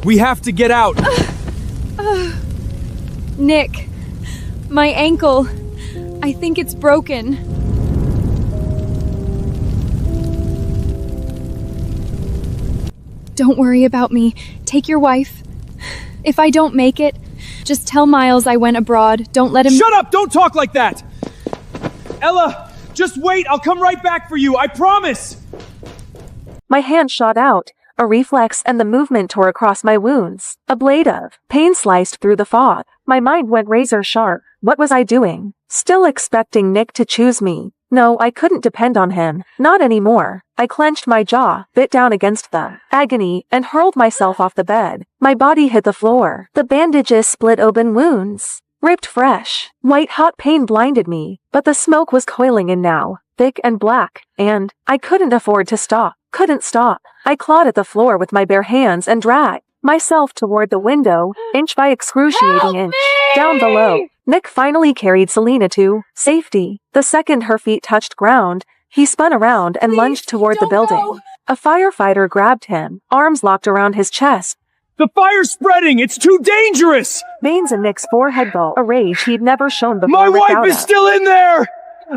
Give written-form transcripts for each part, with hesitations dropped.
We have to get out. Nick, my ankle. I think it's broken. Don't worry about me. Take your wife. If I don't make it, just tell Miles I went abroad. Don't let him— Shut up! Don't talk like that! Ella, just wait. I'll come right back for you. I promise! My hand shot out, a reflex, and the movement tore across my wounds. A blade of pain sliced through the fog. My mind went razor sharp. What was I doing? Still expecting Nick to choose me. No, I couldn't depend on him. Not anymore. I clenched my jaw, bit down against the agony, and hurled myself off the bed. My body hit the floor. The bandages split open wounds. Ripped fresh. White-hot pain blinded me, but the smoke was coiling in now, thick and black, and I couldn't afford to stop. Couldn't stop. I clawed at the floor with my bare hands and dragged myself toward the window, inch by excruciating inch. Down below, Nick finally carried Selena to safety. The second her feet touched ground, he spun around and lunged toward the building. go. A firefighter grabbed him, arms locked around his chest. The fire's spreading! It's too dangerous! Veins in Nick's forehead bulged, a rage he'd never shown before. My ripped wife out is of. still in there!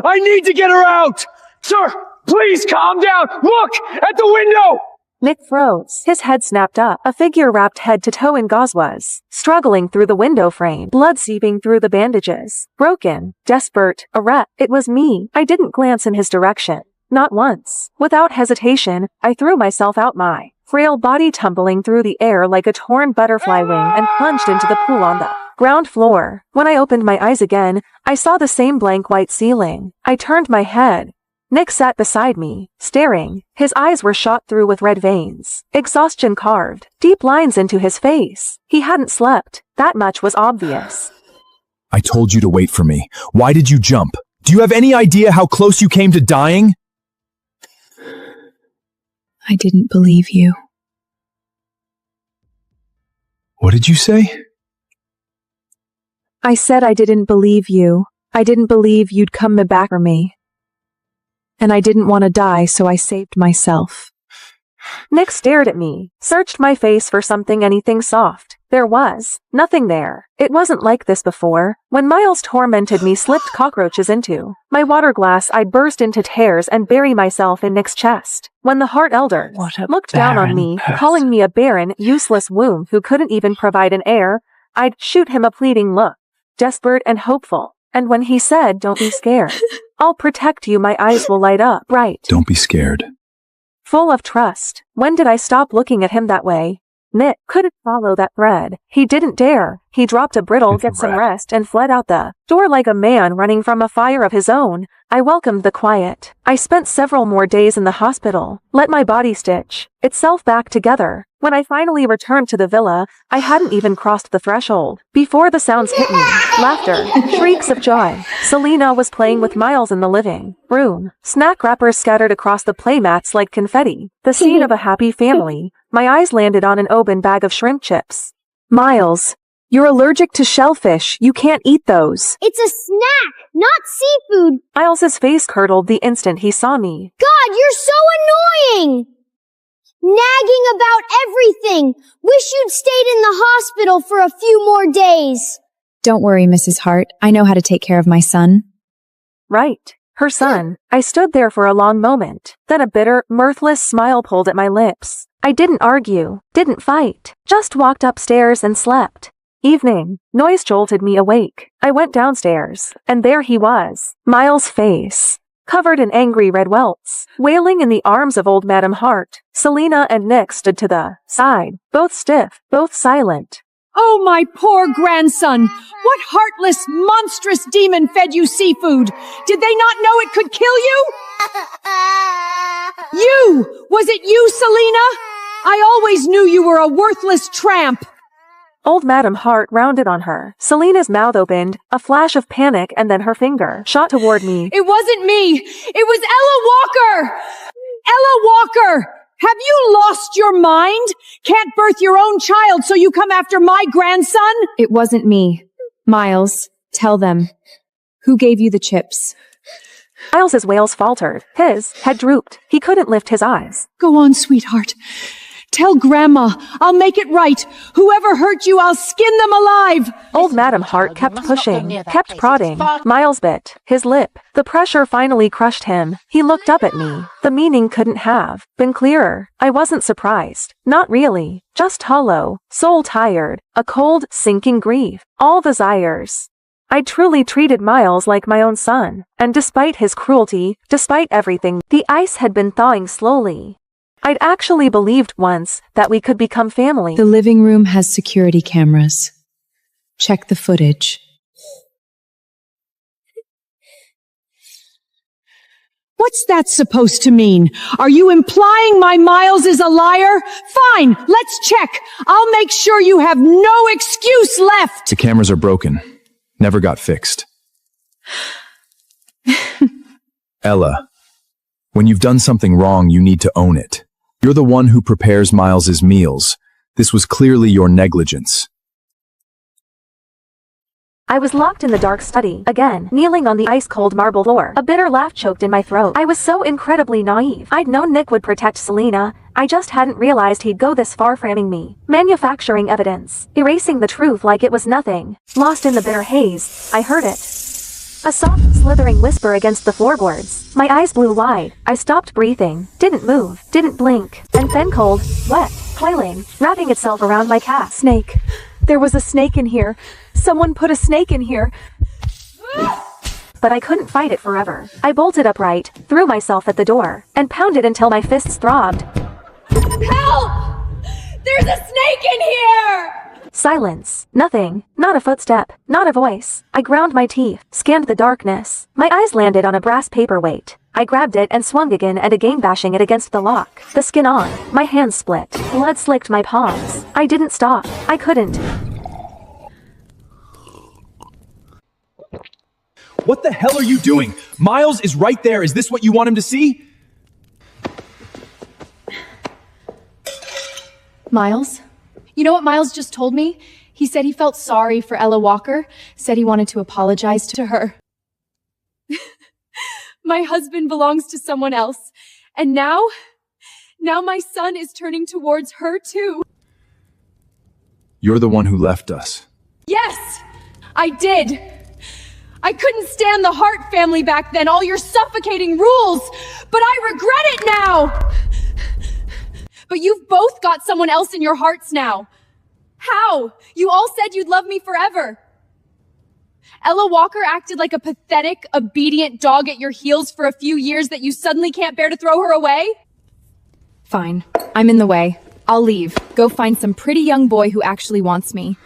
I need to get her out! Sir, please calm down! Look! At the window! Nick froze. His head snapped up. A figure wrapped head to toe in gauze was struggling through the window frame, blood seeping through the bandages. Broken, desperate, a wreck. It was me. I didn't glance in his direction. Not once. Without hesitation, I threw myself out, my frail body tumbling through the air like a torn butterfly wing, and plunged into the pool on the ground floor. When I opened my eyes again, I saw the same blank white ceiling. I turned my head. Nick sat beside me, staring. His eyes were shot through with red veins. Exhaustion carved deep lines into his face. He hadn't slept. That much was obvious. I told you to wait for me. Why did you jump? Do you have any idea how close you came to dying? I didn't believe you. What did you say? I said I didn't believe you. I didn't believe you'd come back for me. And I didn't want to die, so I saved myself. Nick stared at me, searched my face for something, anything soft. There was nothing there. It wasn't like this before. When Miles tormented me, slipped cockroaches into my water glass, I'd burst into tears and bury myself in Nick's chest. When the Heart Elder looked down on me, calling me a barren, useless womb who couldn't even provide an heir, I'd shoot him a pleading look, desperate and hopeful. And when he said, "Don't be scared. I'll protect you," my eyes will light up bright. Don't be scared. Full of trust. When did I stop looking at him that way? Nick couldn't follow that thread. He didn't dare. He dropped a brittle, "Get some rest," and fled out the door like a man running from a fire of his own. I welcomed the quiet. I spent several more days in the hospital, let my body stitch itself back together. When I finally returned to the villa, I hadn't even crossed the threshold before the sounds hit me. Laughter, shrieks of joy. Selena was playing with Miles in the living room. Snack wrappers scattered across the playmats like confetti. The scene of a happy family. My eyes landed on an open bag of shrimp chips. "Miles, you're allergic to shellfish. You can't eat those." It's a snack, not seafood. Miles's face curdled the instant he saw me. God, you're so annoying! Nagging about everything. Wish you'd stayed in the hospital for a few more days. Don't worry, Mrs. Hart. I know how to take care of my son. Right. Her son. I stood there for a long moment. Then a bitter, mirthless smile pulled at my lips. I didn't argue, didn't fight, just walked upstairs and slept. Evening. Noise jolted me awake. I went downstairs, and there he was. Miles' face, covered in angry red welts, wailing in the arms of old Madam Hart. Selena and Nick stood to the side, both stiff, both silent. "Oh, my poor grandson! What heartless, monstrous demon fed you seafood? Did they not know it could kill you?" "You! Was it you, Selena? I always knew you were a worthless tramp." Old Madam Hart rounded on her. Selena's mouth opened, a flash of panic, and then her finger shot toward me. "It wasn't me! It was Ella Walker! Ella Walker! Have you lost your mind? Can't birth your own child, so you come after my grandson?" It wasn't me. Miles, tell them. Who gave you the chips? Miles's wails faltered. His head drooped. He couldn't lift his eyes. "Go on, sweetheart. Tell Grandma, I'll make it right. Whoever hurt you, I'll skin them alive. Old Madam Hart kept pushing, kept prodding. Miles bit his lip. The pressure finally crushed him. He looked up at me. The meaning couldn't have been clearer. I wasn't surprised. Not really. Just hollow, soul tired, a cold, sinking grief. All desires. I truly treated Miles like my own son, and despite his cruelty, despite everything, the ice had been thawing slowly. I'd actually believed once that we could become family. The living room has security cameras. Check the footage. What's that supposed to mean? Are you implying my Miles is a liar? Fine, let's check. I'll make sure you have no excuse left. The cameras are broken. Never got fixed. Ella, when you've done something wrong, you need to own it. You're the one who prepares Miles's meals. This was clearly your negligence. I was locked in the dark study, again, kneeling on the ice-cold marble floor. A bitter laugh choked in my throat. I was so incredibly naive. I'd known Nick would protect Selena. I just hadn't realized he'd go this far framing me. Manufacturing evidence. Erasing the truth like it was nothing. Lost in the bitter haze, I heard it. A soft, slithering whisper against the floorboards. My eyes blew wide. I stopped breathing. Didn't move. Didn't blink. And then cold, wet, coiling, wrapping itself around my calf. Snake. There was a snake in here. Someone put a snake in here. But I couldn't fight it forever. I bolted upright, threw myself at the door, and pounded until my fists throbbed. Help! There's a snake in here! Silence. Nothing. Not a footstep. Not a voice. I ground my teeth, scanned the darkness. My eyes landed on a brass paperweight. I grabbed it and swung again and again, bashing it against the lock. The skin on. My hands split. Blood slicked my palms. I didn't stop. I couldn't. What the hell are you doing? Miles is right there. Is this what you want him to see? Miles? You know what Miles just told me? He said he felt sorry for Ella Walker, said he wanted to apologize to her. My husband belongs to someone else, and now my son is turning towards her too. You're the one who left us. Yes, I did. I couldn't stand the Hart family back then, all your suffocating rules, but I regret it now. But you've both got someone else in your hearts now. How? You all said you'd love me forever. Ella Walker acted like a pathetic, obedient dog at your heels for a few years that you suddenly can't bear to throw her away? Fine. I'm in the way. I'll leave. Go find some pretty young boy who actually wants me.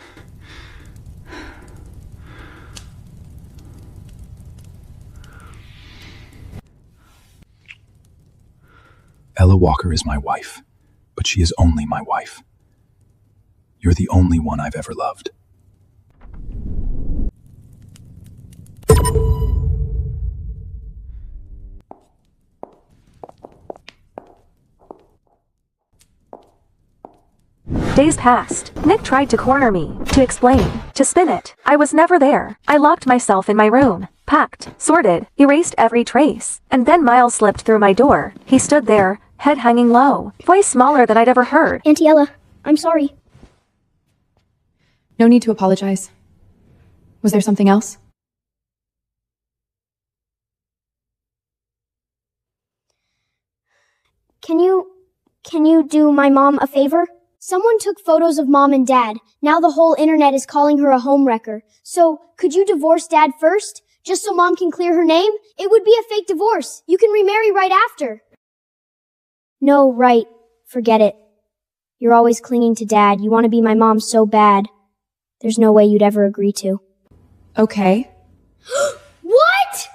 Ella Walker is my wife, but she is only my wife. You're the only one I've ever loved. Days passed. Nick tried to corner me, to explain, to spin it. I was never there. I locked myself in my room, packed, sorted, erased every trace. And then Miles slipped through my door. He stood there, head hanging low, voice smaller than I'd ever heard. Auntie Ella, I'm sorry. No need to apologize. Was there something else? Can you do my mom a favor? Someone took photos of Mom and Dad. Now the whole internet is calling her a homewrecker. So, could you divorce Dad first? Just so Mom can clear her name? It would be a fake divorce. You can remarry right after. No, right. Forget it. You're always clinging to Dad. You want to be my mom so bad. There's no way you'd ever agree to. Okay. What?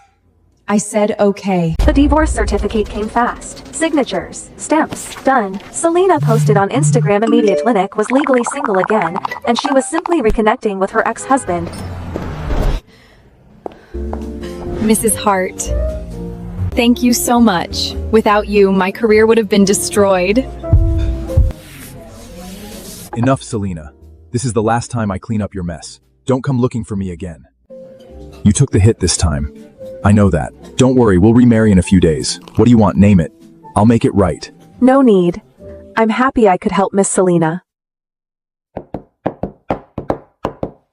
I said okay. The divorce certificate came fast. Signatures, stamps, done. Selena posted on Instagram immediate clinic was legally single again, and she was simply reconnecting with her ex-husband. Mrs. Hart, thank you so much. Without you, my career would have been destroyed. Enough, Selena. This is the last time I clean up your mess. Don't come looking for me again. You took the hit this time. I know that. Don't worry, we'll remarry in a few days. What do you want? Name it. I'll make it right. No need. I'm happy I could help Miss Selena.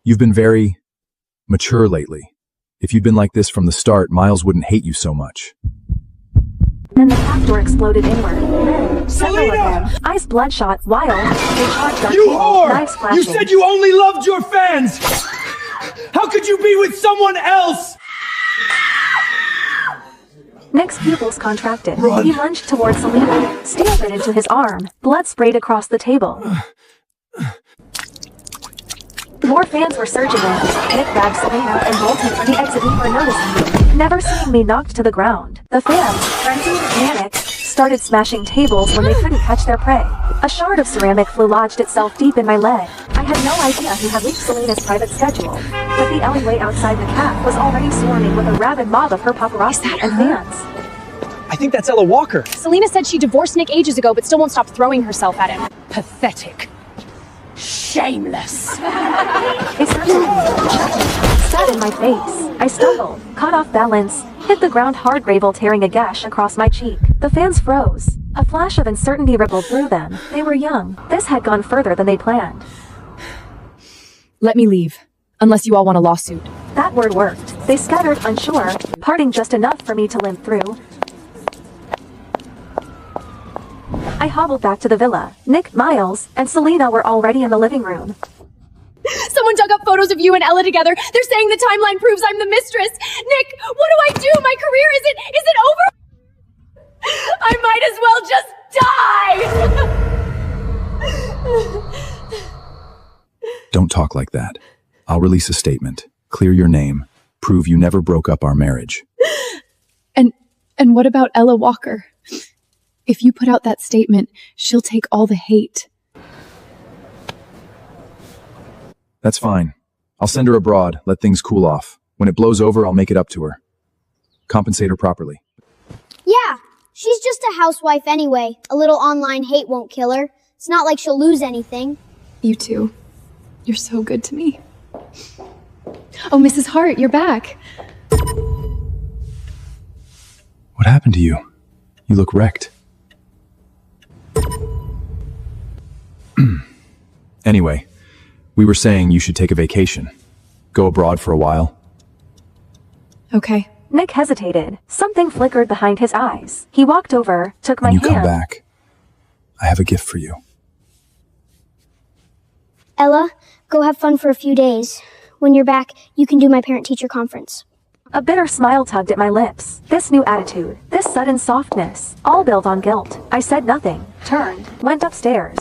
You've been very mature lately. If you'd been like this from the start, Miles wouldn't hate you so much. Then the back door exploded inward. Then, several of Selena! them, eyes bloodshot, wild, they charged our You table, whore! knives flashing. You said you only loved your fans! How could you be with someone else? Nick's pupils contracted. Run. He lunged towards Selena, stabbed it into his arm. Blood sprayed across the table. More fans were surging in. Nick grabbed Selena and bolted for the exit before noticing me. Never seeing me knocked to the ground. The fans, frenzied and panicked, started smashing tables when they couldn't catch their prey. A shard of ceramic flew lodged itself deep in my leg. I had no idea who had leaked Selena's private schedule, but the alleyway outside the cat was already swarming with a rabid mob of her paparazzi and fans. I think that's Ella Walker. Selena said she divorced Nick ages ago, but still won't stop throwing herself at him. Pathetic. Shameless. It sat in my face. I stumbled, caught off balance, hit the ground hard, gravel tearing a gash across my cheek. The fans froze. A flash of uncertainty rippled through them. They were young. This had gone further than they planned. Let me leave. Unless you all want a lawsuit. That word worked. They scattered, unsure, parting just enough for me to limp through. I hobbled back to the villa. Nick, Miles, and Selena were already in the living room. Someone dug up photos of you and Ella together. They're saying the timeline proves I'm the mistress. Nick, what do I do? My career is it over? I might as well just die! Don't talk like that. I'll release a statement, clear your name, prove you never broke up our marriage. And what about Ella Walker? If you put out that statement, she'll take all the hate. That's fine. I'll send her abroad, let things cool off. When it blows over, I'll make it up to her. Compensate her properly. Yeah, she's just a housewife anyway. A little online hate won't kill her. It's not like she'll lose anything. You too. You're so good to me. Oh, Mrs. Hart, you're back. What happened to you? You look wrecked. Anyway, we were saying you should take a vacation. Go abroad for a while. Okay. Nick hesitated. Something flickered behind his eyes. He walked over, took my When hand. you come back, I have a gift for you. Ella, go have fun for a few days. When you're back, you can do my parent-teacher conference. A bitter smile tugged at my lips. This new attitude, this sudden softness, all built on guilt. I said nothing, turned, went upstairs.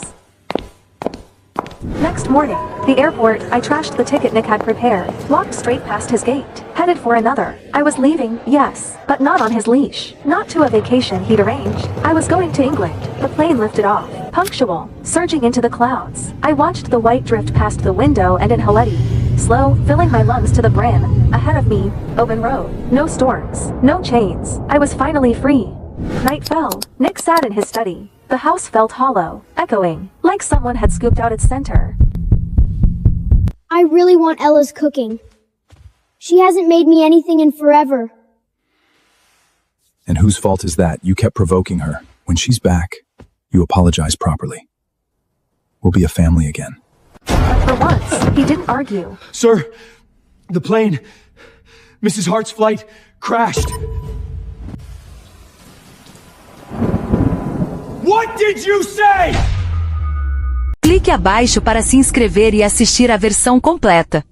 Next morning, the airport, I trashed the ticket Nick had prepared, walked straight past his gate, headed for another. I was leaving, yes, but not on his leash. Not to a vacation he'd arranged. I was going to England. The plane lifted off, punctual, surging into the clouds. I watched the white drift past the window and inhale it. Slow, filling my lungs to the brim. Ahead of me, open road. No storms, no chains. I was finally free. Night fell. Nick sat in his study. The house felt hollow, echoing, like someone had scooped out its center. I really want Ella's cooking. She hasn't made me anything in forever. And whose fault is that? You kept provoking her. When she's back, you apologize properly. We'll be a family again. But for once, he didn't argue. Sir, the plane, Mrs. Hart's flight, crashed. What did you say? Clique abaixo para se inscrever e assistir a versão completa.